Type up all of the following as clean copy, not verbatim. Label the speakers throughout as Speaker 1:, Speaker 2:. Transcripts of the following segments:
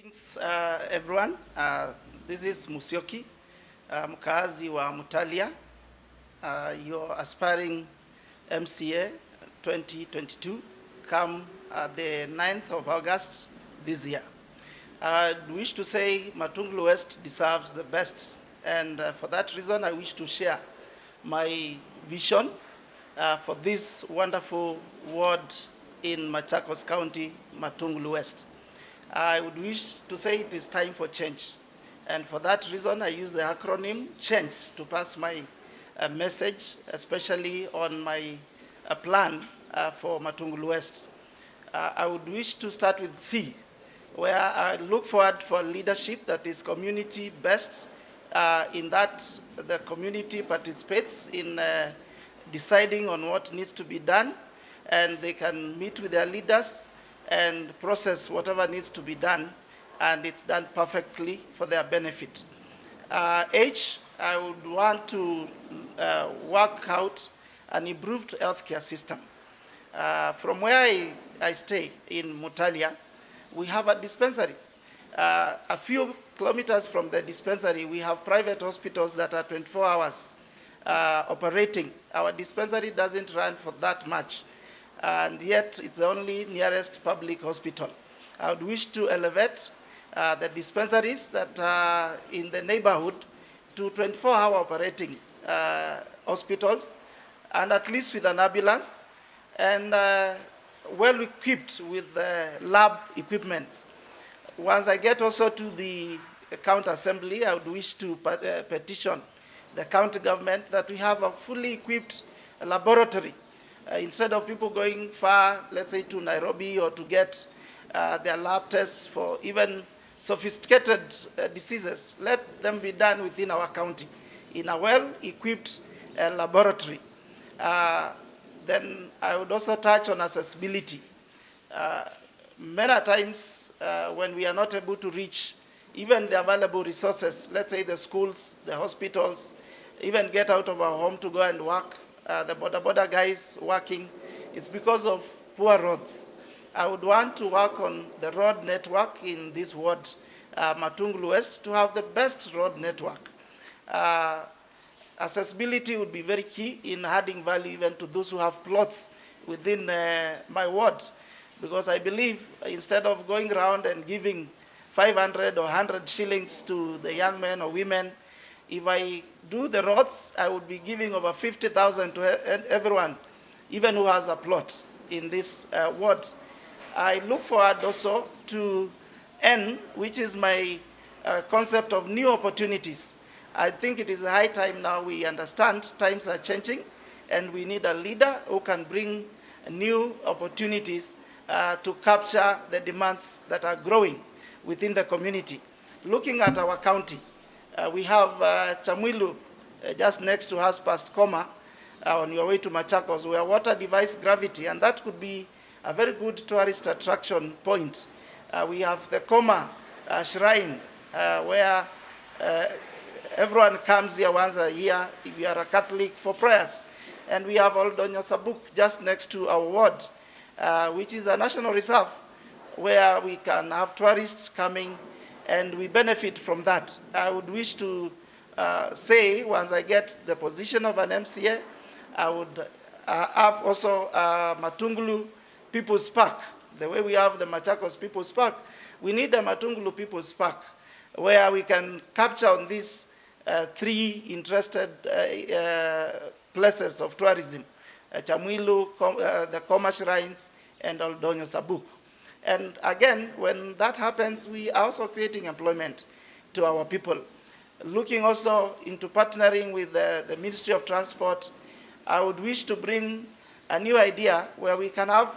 Speaker 1: Greetings, everyone. This is Musyoki, mkaazi wa Mutalia, your aspiring MCA 2022, come the 9th of August this year. I wish to say Matungulu West deserves the best, and for that reason I wish to share my vision for this wonderful ward in Machakos County, Matungulu West. I would wish to say it is time for change. And for that reason, I use the acronym CHANGE to pass my message, especially on my plan for Matungulu West. I would wish to start with C, where I look forward for leadership that is community-based, in that the community participates in deciding on what needs to be done, and they can meet with their leaders and process whatever needs to be done, and it's done perfectly for their benefit. H, I would want to work out an improved healthcare system. From where I stay in Mutalia, we have a dispensary. A few kilometers from the dispensary, we have private hospitals that are 24 hours operating. Our dispensary doesn't run for that much, and yet it's the only nearest public hospital. I would wish to elevate the dispensaries that are in the neighborhood to 24-hour operating hospitals, and at least with an ambulance, and well equipped with lab equipment. Once I get also to the county assembly, I would wish to petition the county government that we have a fully equipped laboratory. Instead of people going far, let's say to Nairobi, or to get their lab tests for even sophisticated diseases, let them be done within our county in a well-equipped laboratory. Then I would also touch on accessibility. Many times when we are not able to reach even the available resources, let's say the schools, the hospitals, even get out of our home to go and work, the border guys working, it's because of poor roads. I would want to work on the road network in this ward, Matungulu West, to have the best road network. Accessibility would be very key in adding value even to those who have plots within my ward, because I believe instead of going around and giving 500 or 100 shillings to the young men or women, if I do the roads, I would be giving over 50,000 to everyone, even who has a plot in this ward. I look forward also to N, which is my concept of new opportunities. I think it is high time now we understand times are changing, and we need a leader who can bring new opportunities to capture the demands that are growing within the community. Looking at our county, we have Chamwilu just next to us past Koma on your way to Machakos, where water defies gravity, and that could be a very good tourist attraction point. We have the Koma shrine where everyone comes here once a year if you are a Catholic for prayers. And we have Oldonyo Sabuk just next to our ward, which is a national reserve where we can have tourists coming, and we benefit from that. I would wish to say, once I get the position of an MCA, I would have also Matungulu People's Park. The way we have the Machakos People's Park, we need the Matungulu People's Park, where we can capture on these three interested places of tourism, Chamwilu, the Koma Shrines, and Oldonyo Sabuk. And again, when that happens, we are also creating employment to our people. Looking also into partnering with the Ministry of Transport, I would wish to bring a new idea where we can have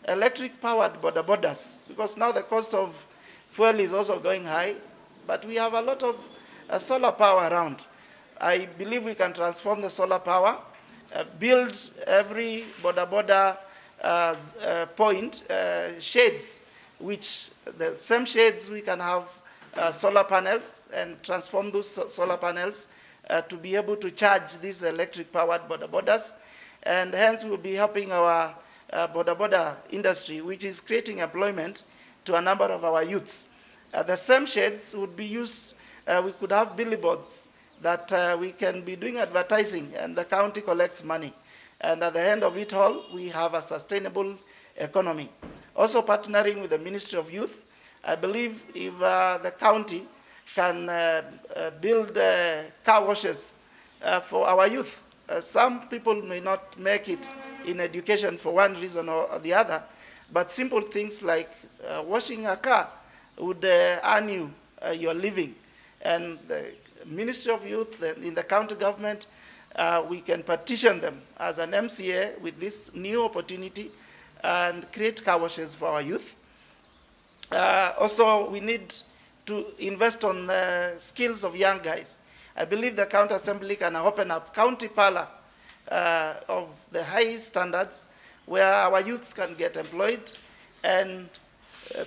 Speaker 1: electric-powered borders, because now the cost of fuel is also going high, but we have a lot of solar power around. I believe we can transform the solar power, build every border point shades, which the same shades we can have solar panels, and transform those solar panels to be able to charge these electric-powered borders, and hence we'll be helping our border industry, which is creating employment to a number of our youths. The same sheds would be used, we could have billboards that we can be doing advertising and the county collects money. And at the end of it all, we have a sustainable economy. Also partnering with the Ministry of Youth, I believe if the county can build car washes for our youth. Some people may not make it in education for one reason or the other, but simple things like washing a car would earn you your living. And the Ministry of Youth in the county government, we can petition them as an MCA with this new opportunity and create car washes for our youth. Also, we need to invest on the skills of young guys. I believe the county assembly can open up county parlor of the high standards where our youths can get employed and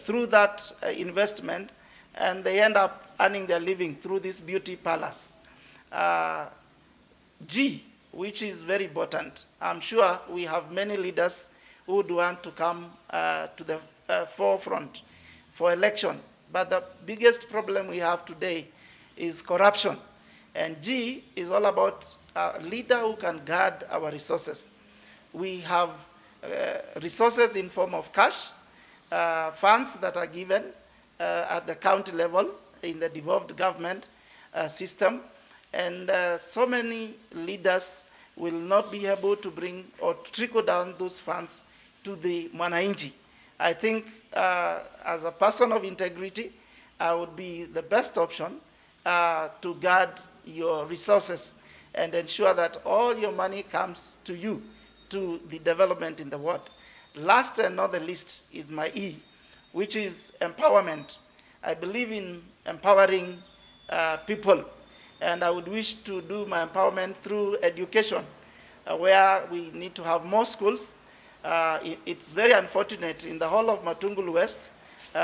Speaker 1: through that investment, and they end up earning their living through these beauty parlors. G, which is very important. I'm sure we have many leaders who would want to come to the forefront for election. But the biggest problem we have today is corruption. And G is all about a leader who can guard our resources. We have resources in form of cash, funds that are given at the county level in the devolved government system. And so many leaders will not be able to bring or trickle down those funds to the mwananchi. I think as a person of integrity, I would be the best option to guard your resources and ensure that all your money comes to you, to the development in the world. Last and not the least is my E, which is empowerment. I believe in empowering people, and I would wish to do my empowerment through education, where we need to have more schools. It's very unfortunate in the whole of Matungulu West,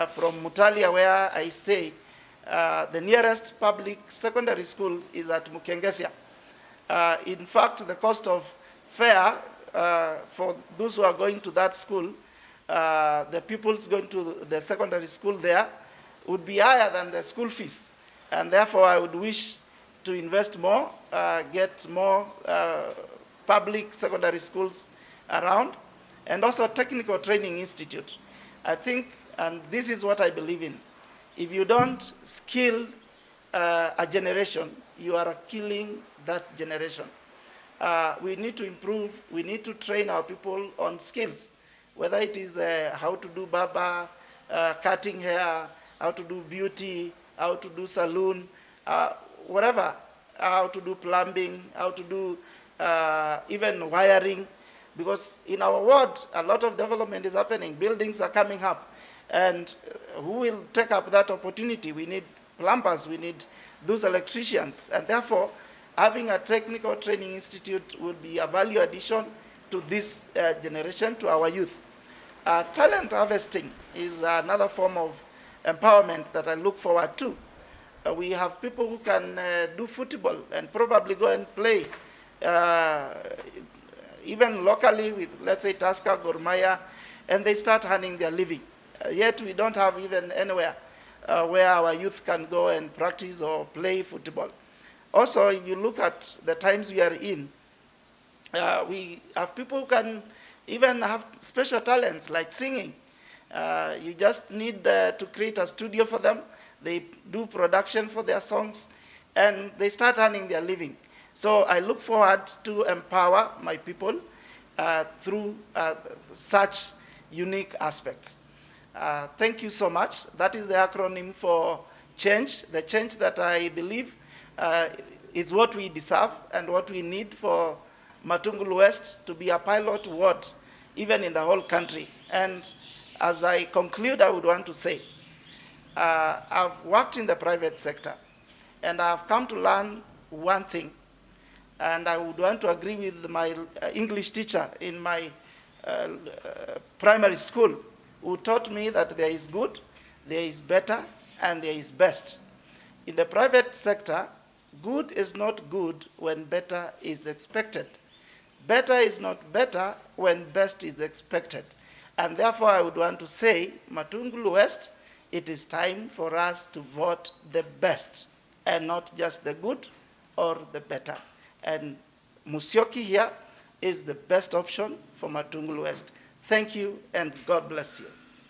Speaker 1: from Mutalia where I stay, the nearest public secondary school is at Mukengesia. In fact, the cost of fare for those who are going to that school, the pupils going to the secondary school there, would be higher than the school fees. And therefore, I would wish to invest more, get more public secondary schools around, and also technical training institute. I think, and this is what I believe in, if you don't skill a generation, you are killing that generation. We need to improve, we need to train our people on skills, whether it is how to do barber, cutting hair, how to do beauty, how to do saloon, whatever, how to do plumbing, how to do even wiring, because in our world, a lot of development is happening, buildings are coming up, and who will take up that opportunity? We need plumbers, we need those electricians, and therefore, having a technical training institute would be a value addition to this generation, to our youth. Talent harvesting is another form of empowerment that I look forward to. We have people who can do football and probably go and play even locally with, let's say, Tusker, Gor Mahia, and they start earning their living. Yet we don't have even anywhere where our youth can go and practice or play football. Also, if you look at the times we are in, we have people who can even have special talents like singing. You just need to create a studio for them. They do production for their songs, and they start earning their living. So I look forward to empower my people through such unique aspects. Thank you so much. That is the acronym for change, the change that I believe is what we deserve and what we need for Matungulu West to be a pilot ward, even in the whole country. And as I conclude, I would want to say, I've worked in the private sector, and I've come to learn one thing, and I would want to agree with my English teacher in my primary school, who taught me that there is good, there is better, and there is best. In the private sector, good is not good when better is expected. Better is not better when best is expected. And therefore, I would want to say Matungulu West it is time for us to vote the best and not just the good or the better. And Musyoki here is the best option for Matungulu West. Thank you, and God bless you.